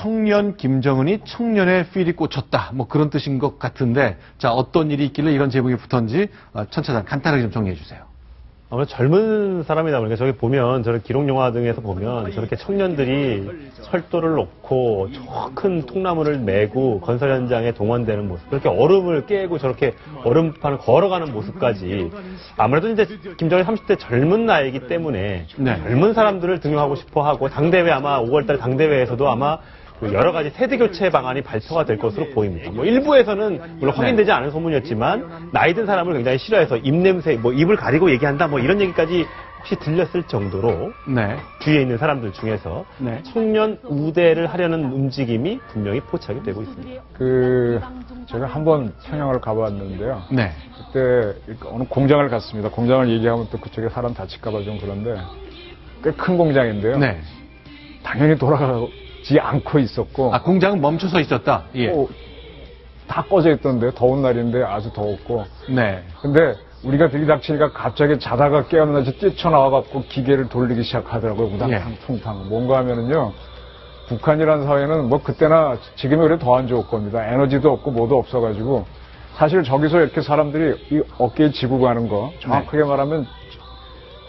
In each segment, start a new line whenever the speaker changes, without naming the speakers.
청년 김정은이 청년의 필이 꽂혔다. 뭐 그런 뜻인 것 같은데, 자, 어떤 일이 있길래 이런 제목이 붙었는지 천 차장 간단하게 좀 정리해 주세요.
아무래도 젊은 사람이다 보니까 저기 보면 저런 기록영화 등에서 보면 저렇게 청년들이 철도를 놓고 저 큰 통나무를 메고 건설 현장에 동원되는 모습, 그렇게 얼음을 깨고 저렇게 얼음판을 걸어가는 모습까지 아무래도 이제 김정일 30대 젊은 나이이기 때문에
네.
젊은 사람들을 등용하고 싶어 하고 당대회 아마 5월달 당대회에서도 아마 여러 가지 세대 교체 방안이 발표가 될 것으로 보입니다. 뭐 일부에서는 물론 확인되지 않은 소문이었지만 나이 든 사람을 굉장히 싫어해서 입냄새, 뭐 입을 가리고 얘기한다, 뭐 이런 얘기까지 혹시 들렸을 정도로
네.
주위에 있는 사람들 중에서
네.
청년 우대를 하려는 움직임이 분명히 포착이 되고 있습니다.
제가 한번 평양을 가봤는데요.
네.
그때 어느 공장을 갔습니다. 공장을 얘기하면 또 그쪽에 사람 다칠까봐 좀 그런데 꽤 큰 공장인데요.
네.
당연히 돌아가지 않고 있었고.
아, 공장은 멈춰서 있었다. 예.
다 꺼져 있던데, 더운 날인데 아주 더웠고.
네.
근데 우리가 들이닥치니까 갑자기 자다가 깨어나서 뛰쳐나와갖고 기계를 돌리기 시작하더라고요. 우당탕, 퉁탕. 뭔가 하면은요, 북한이라는 사회는 뭐 그때나 지금이 그래 더 안 좋을 겁니다. 에너지도 없고 뭐도 없어가지고. 사실 저기서 이렇게 사람들이 이 어깨에 지고 가는 거, 정확하게 말하면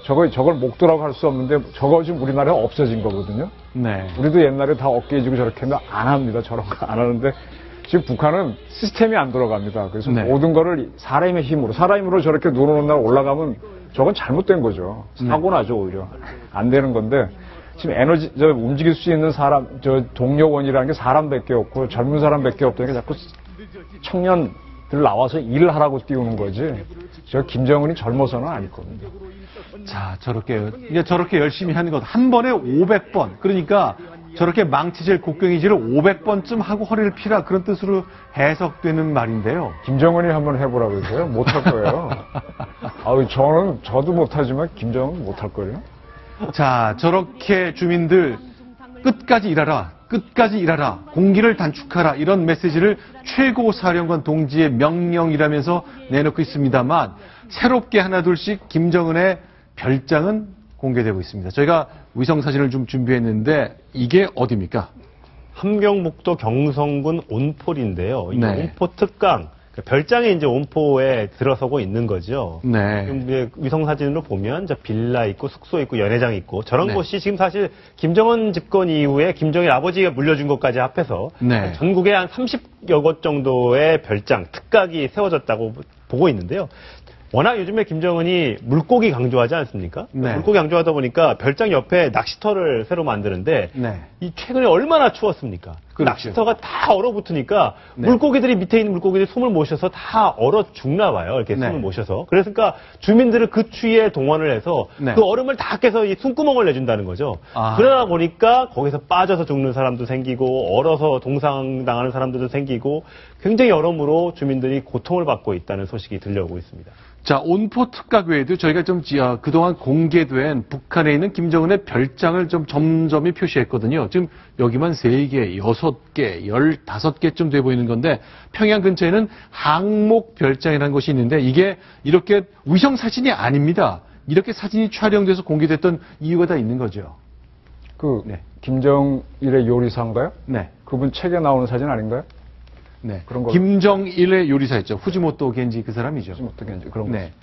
저걸 목도라고 할 수 없는데 저거 지금 우리나라에 없어진 거거든요.
네.
우리도 옛날에 다 어깨에 지고 저렇게 했는데 안 합니다. 저런 거 안 하는데 지금 북한은 시스템이 안 돌아갑니다. 그래서
네.
모든 거를 사람의 힘으로 저렇게 누르는 날 올라가면 저건 잘못된 거죠. 사고 나죠, 오히려. 안 되는 건데 지금 움직일 수 있는 사람, 동력원이라는 게 사람밖에 없고 젊은 사람밖에 없다는 게 자꾸 청년들 나와서 일을 하라고 띄우는 거지. 저 김정은이 젊어서는 아닐 겁니다.
자, 저렇게 열심히 하는 것, 한 번에 500번. 그러니까 저렇게 망치질, 곡괭이질을 500번쯤 하고 허리를 피라, 그런 뜻으로 해석되는 말인데요.
김정은이 한번 해보라고 그러세요? 못할 거예요. 저도 못하지만 김정은 못할 거예요.
자, 저렇게 주민들 끝까지 일하라, 끝까지 일하라, 공기를 단축하라, 이런 메시지를 최고사령관 동지의 명령이라면서 내놓고 있습니다만, 새롭게 하나둘씩 김정은의 별장은 공개되고 있습니다. 저희가 위성사진을 좀 준비했는데 이게 어디입니까?
함경북도 경성군 온폴인데요. 이
네.
온포 특강, 별장에 이제 온포에 들어서고 있는 거죠.
네.
지금 이제 위성사진으로 보면 저 빌라 있고 숙소 있고 연회장 있고 저런
네.
곳이 지금 사실 김정은 집권 이후에 김정일 아버지가 물려준 것까지 합해서
네.
전국에 한 30여 곳 정도의 별장, 특각이 세워졌다고 보고 있는데요. 워낙 요즘에 김정은이 물고기 강조하지 않습니까?
네.
물고기 강조하다 보니까 별장 옆에 낚시터를 새로 만드는데
네.
이 최근에 얼마나 추웠습니까? 그
그렇죠.
낚시터가 다 얼어붙으니까
네.
물고기들이 밑에 있는 물고기들이 숨을 못 쉬어서 다 얼어 죽나 봐요. 이렇게
네.
숨을 못 쉬어서. 그러니까 주민들을 그 추위에 동원을 해서
네.
그 얼음을 다 깨서 이 숨구멍을 내준다는 거죠.
아.
그러다 보니까 거기서 빠져서 죽는 사람도 생기고 얼어서 동상당하는 사람들도 생기고 굉장히 여러모로 주민들이 고통을 받고 있다는 소식이 들려오고 있습니다.
자, 온포 특각 외에도 저희가 좀 그동안 공개된 북한에 있는 김정은의 별장을 좀 점점히 표시했거든요. 지금 여기만 3개, 6개, 15개쯤 돼 보이는 건데 평양 근처에는 항목 별장이라는 곳이 있는데 이게 이렇게 위성 사진이 아닙니다. 이렇게 사진이 촬영돼서 공개됐던 이유가 다 있는 거죠. 네.
김정일의 요리사인가요?
네.
그분 책에 나오는 사진 아닌가요?
네.
그런 거.
김정일의 요리사였죠. 후지모토 겐지 그 사람이죠.
후지모토 겐지 그런 거.
네.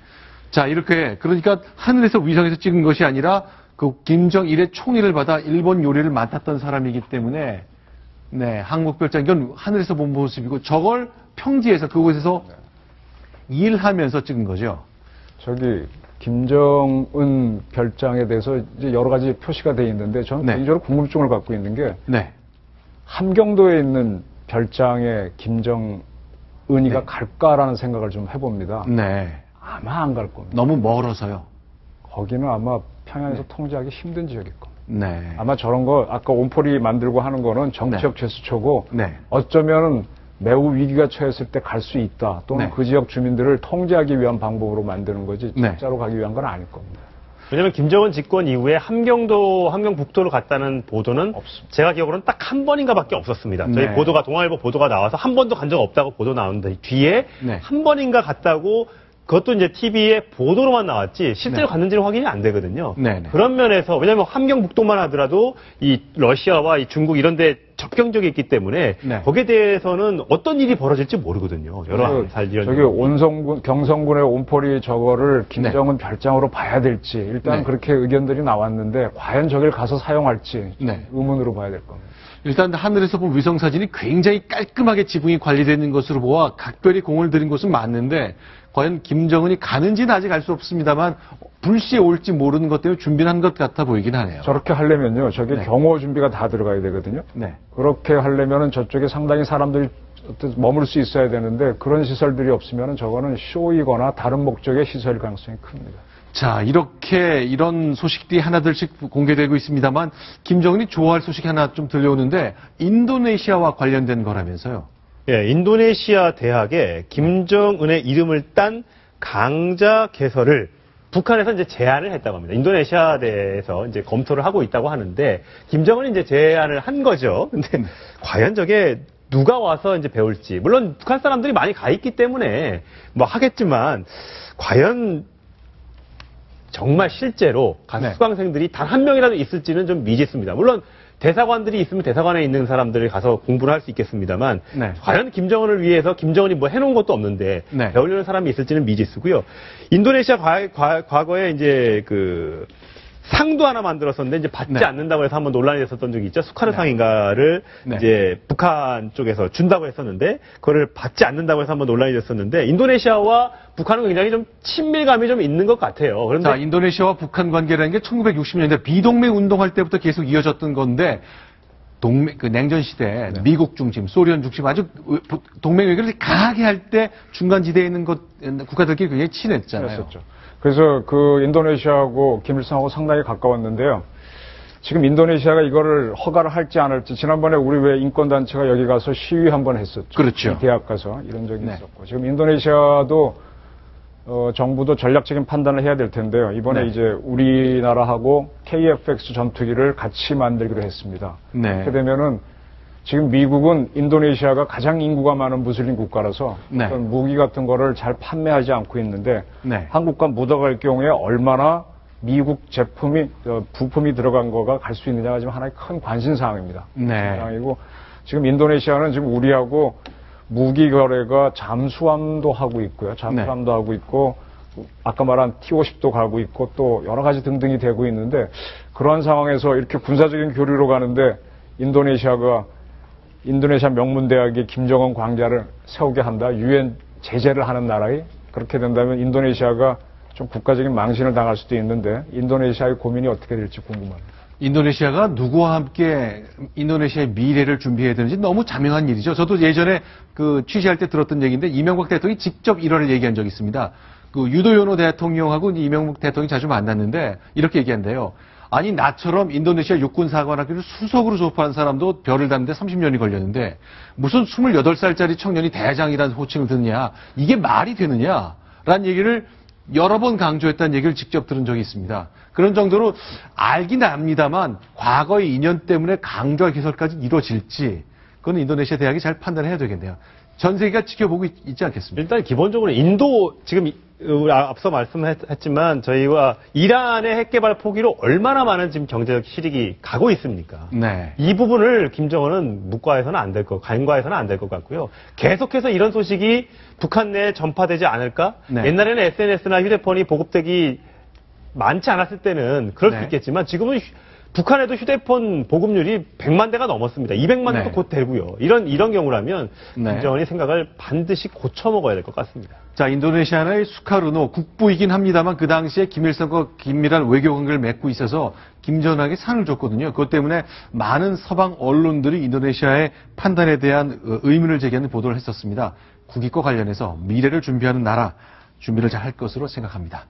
자, 이렇게 그러니까 하늘에서 위성에서 찍은 것이 아니라 그 김정일의 총애를 받아 일본 요리를 맡았던 사람이기 때문에 네, 항목별장 이건 하늘에서 본 모습이고 저걸 평지에서 그곳에서 일하면서 찍은 거죠.
저기 김정은 별장에 대해서 이제 여러 가지 표시가 돼 있는데 저는
네.
개인적으로 궁금증을 갖고 있는 게
네.
함경도에 있는 별장에 김정은이가
네.
갈까라는 생각을 좀 해봅니다.
네.
아마 안 갈 겁니다.
너무 멀어서요.
거기는 아마 평양에서 통제하기 힘든 지역일 겁니다.
네.
아마 저런 거 아까 온폴이 만들고 하는 거는 정치적 제스처고
네.
어쩌면 매우 위기가 처했을 때 갈 수 있다 또는
네.
그 지역 주민들을 통제하기 위한 방법으로 만드는 거지
네.
진짜로 가기 위한 건 아닐 겁니다.
왜냐하면 김정은 집권 이후에 함경북도로 갔다는 보도는
없습니다.
제가 기억으로는 딱 한 번인가밖에 없었습니다. 저희
네.
보도가 동아일보 보도가 나와서 한 번도 간 적 없다고 보도 나오는데 뒤에
네.
한 번인가 갔다고 그것도 이제 TV에 보도로만 나왔지 실제로
네.
갔는지는 확인이 안 되거든요.
네네.
그런 면에서 왜냐하면 함경북도만 하더라도 이 러시아와 이 중국 이런데 접경적이 있기 때문에
네.
거기에 대해서는 어떤 일이 벌어질지 모르거든요. 여러 살 이런.
저기 온성군, 경성군의 온폴이 저거를 김정은 별장으로 봐야 될지 일단
네.
그렇게 의견들이 나왔는데 과연 저길 가서 사용할지
네.
의문으로 봐야 될 겁니다.
일단 하늘에서 본 위성 사진이 굉장히 깔끔하게 지붕이 관리되는 것으로 보아 각별히 공을 들인 곳은 맞는데 과연 김정은이 가는지는 아직 알 수 없습니다만 불시에 올지 모르는 것 때문에 준비를 한 것 같아 보이긴 하네요.
저렇게 하려면요, 저게
네.
경호 준비가 다 들어가야 되거든요.
네.
그렇게 하려면은 저쪽에 상당히 사람들이 머물 수 있어야 되는데 그런 시설들이 없으면은 저거는 쇼이거나 다른 목적의 시설일 가능성이 큽니다.
자, 이렇게 이런 소식들이 하나둘씩 공개되고 있습니다만 김정은이 좋아할 소식이 하나 좀 들려오는데 인도네시아와 관련된 거라면서요.
예, 인도네시아 대학에 김정은의 이름을 딴 강좌 개설을 북한에서 이제 제안을 했다고 합니다. 인도네시아에서 이제 검토를 하고 있다고 하는데 김정은이 이제 제안을 한 거죠. 근데 과연 저게 누가 와서 이제 배울지 물론 북한 사람들이 많이 가 있기 때문에 뭐 하겠지만 과연 정말 실제로
네.
수강생들이 단 한 명이라도 있을지는 좀 미지수입니다. 물론 대사관들이 있으면 대사관에 있는 사람들이 가서 공부를 할 수 있겠습니다만
네.
과연 김정은을 위해서 김정은이 뭐 해놓은 것도 없는데
네.
배우려는 사람이 있을지는 미지수고요. 인도네시아 과거에 이제 그 상도 하나 만들었었는데 이제 받지
네.
않는다고 해서 한번 논란이 됐었던 적이 있죠. 수카르상인가를
네.
이제 북한 쪽에서 준다고 했었는데 그거를 받지 않는다고 해서 한번 논란이 됐었는데 인도네시아와 북한은 굉장히 좀 친밀감이 좀 있는 것 같아요. 그런데
자, 인도네시아와 북한 관계라는 게 1960년대 비동맹 운동할 때부터 계속 이어졌던 건데 그 냉전 시대
네.
미국 중심, 소련 중심 아주 동맹 외교를 강하게 할 때 중간 지대에 있는 국가들끼리 굉장히 친했잖아요.
했었죠. 그래서 그 인도네시아하고 김일성하고 상당히 가까웠는데요. 지금 인도네시아가 이거를 허가를 할지 안 할지 지난번에 우리 왜 인권단체가 여기 가서 시위 한번 했었죠.
그렇죠.
이 대학 가서 이런 적이
네.
있었고 지금 인도네시아도 정부도 전략적인 판단을 해야 될 텐데요. 이번에
네.
이제 우리나라하고 KF-X 전투기를 같이 만들기로 했습니다.
네.
그렇게 되면은 지금 미국은 인도네시아가 가장 인구가 많은 무슬림 국가라서
네.
어떤 무기 같은 거를 잘 판매하지 않고 있는데
네.
한국과 묻어갈 경우에 얼마나 미국 제품이 부품이 들어간 거가 갈 수 있느냐가 지금 하나의 큰 관심 사항입니다.
네.
사항이고 지금 인도네시아는 지금 우리하고 무기 거래가 잠수함도 하고 있고요. 잠수함도 하고 있고 아까 말한 T-50도 가고 있고 또 여러 가지 등등이 되고 있는데 그러한 상황에서 이렇게 군사적인 교류로 가는데 인도네시아 명문대학에 김정은 광자를 세우게 한다. 유엔 제재를 하는 나라에 그렇게 된다면 인도네시아가 좀 국가적인 망신을 당할 수도 있는데 인도네시아의 고민이 어떻게 될지 궁금합니다.
인도네시아가 누구와 함께 인도네시아의 미래를 준비해야 되는지 너무 자명한 일이죠. 저도 예전에 그 취재할 때 들었던 얘기인데 이명박 대통령이 직접 일화를 얘기한 적이 있습니다. 그 유도요노 대통령하고 이명박 대통령이 자주 만났는데 이렇게 얘기한대요. 아니 나처럼 인도네시아 육군사관학교를 수석으로 졸업한 사람도 별을 닿는데 30년이 걸렸는데 무슨 28살짜리 청년이 대장이라는 호칭을 듣냐. 이게 말이 되느냐. 라는 얘기를 여러 번 강조했다는 얘기를 직접 들은 적이 있습니다. 그런 정도로 알긴 압니다만 과거의 인연 때문에 강조와 개설까지 이루어질지 그건 인도네시아 대학이 잘 판단해야 되겠네요. 전 세계가 지켜보고 있지 않겠습니까?
일단 기본적으로 인도 지금 앞서 말씀했지만 저희와 이란의 핵 개발 포기로 얼마나 많은 지금 경제적 실익이 가고 있습니까?
네.
이 부분을 김정은은 묵과해서는 안 될 것, 간과해서는 안 될 것 같고요. 계속해서 이런 소식이 북한 내에 전파되지 않을까?
네.
옛날에는 SNS나 휴대폰이 보급되기 많지 않았을 때는 그럴
네.
수 있겠지만 지금은 북한에도 휴대폰 보급률이 100만 대가 넘었습니다. 200만 대도
네.
곧 되고요. 이런 경우라면
네.
김정은이 생각을 반드시 고쳐 먹어야 될 것 같습니다.
자, 인도네시아의 수카르노 국부이긴 합니다만 그 당시에 김일성과 긴밀한 외교 관계를 맺고 있어서 김정은에게 상을 줬거든요. 그것 때문에 많은 서방 언론들이 인도네시아의 판단에 대한 의문을 제기하는 보도를 했었습니다. 국익과 관련해서 미래를 준비하는 나라 준비를 잘 할 것으로 생각합니다.